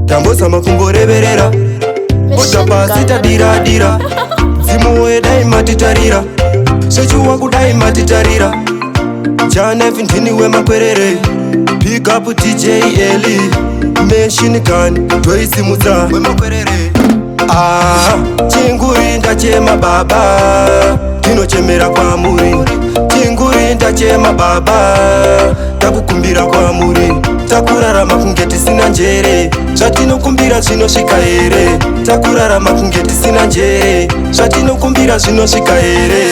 tambozama kumboreverera bodza pasi tadira-dira mzimu wedai matitarira sechuwa kudai matitarira Janef ndini wemakwerere Pick up DJ Eli Machine gun toisimudza wemakwerere chinguri ndachema baba tinochemera kwamuri chinguri ndachema baba takukumbira kwamuri takurarama kunge tisina njere zvatinokumbira zvinosvika here takurarama kunge tisina njere zvatinokumbira zvinosvika here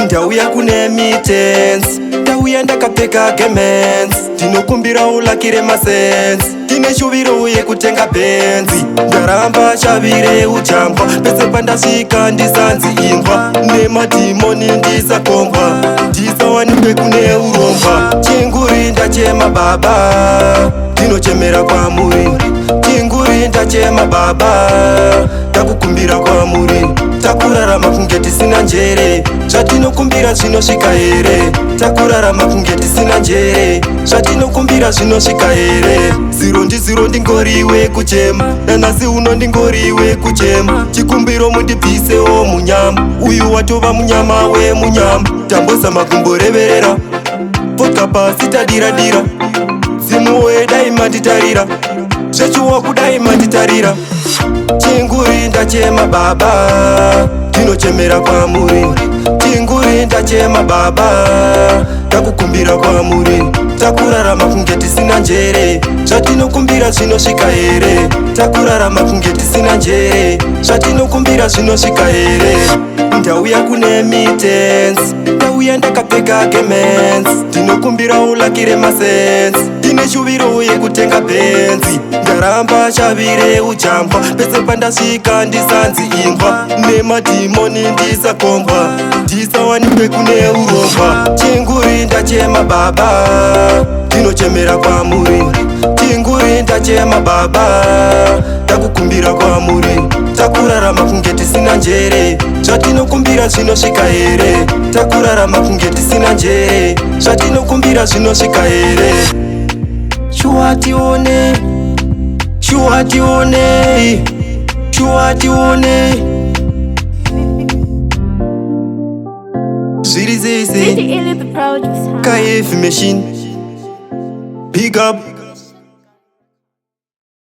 ndauya kune mitens ndauya ndakapfeka gemens ndinokumbira ulakire masense tine shuviro uye kutenga benzi ndaramba shavire uchambwa pese pandasvika ndisanzi imbwa nemadhimoni ndisakombwa ndisawanikwe kune urongwa chinguri ndachema baba ndinochemera kwamuri chinguri ndachema baba takukumbira kwamuri takurarama kunge tisina njere zvatinokumbira zvinosvika here takurarama kunge tisina njere zvatinokumbira zvinosvika here ziro ndingoriwe kuchema nanhasi uno ndingoriwe kuchema chikumbiro mundibvisewo munyama uyu watova munyama wemunyama tambozama kumboreverera vodka pasi tadira-dira mzimu wedai matitarira zvechuwa kudai matitarira chinguri ndachema baba ndinochemera kwamuri chinguri ndachema baba takukumbira kwamuri takurarama kunge tisina njere zvatinokumbira zvinosvika here takurarama kunge tisina njere zvatinokumbira zvinosvika here ndauya kune mitens ndauya ndakapfeka gemens ndinokumbira ulakire masense tine shuviro uye kutenga benzi ndaramba shavire uchambwa pese pandasvika ndisanzi imbwa nemadhimoni ndisakombwa ndisawanikwe kune urongwa chinguri ndachema baba ndinochemera kwamuri chinguri ndachema baba takukumbira kwamuri takurarama kunge tisina njere zvatinokumbira zvinosvika here takurarama kunge tisina njere zvatinokumbira zvinosvika here shuwatione shuwatione shuwatione zviri zese KF Machine Big up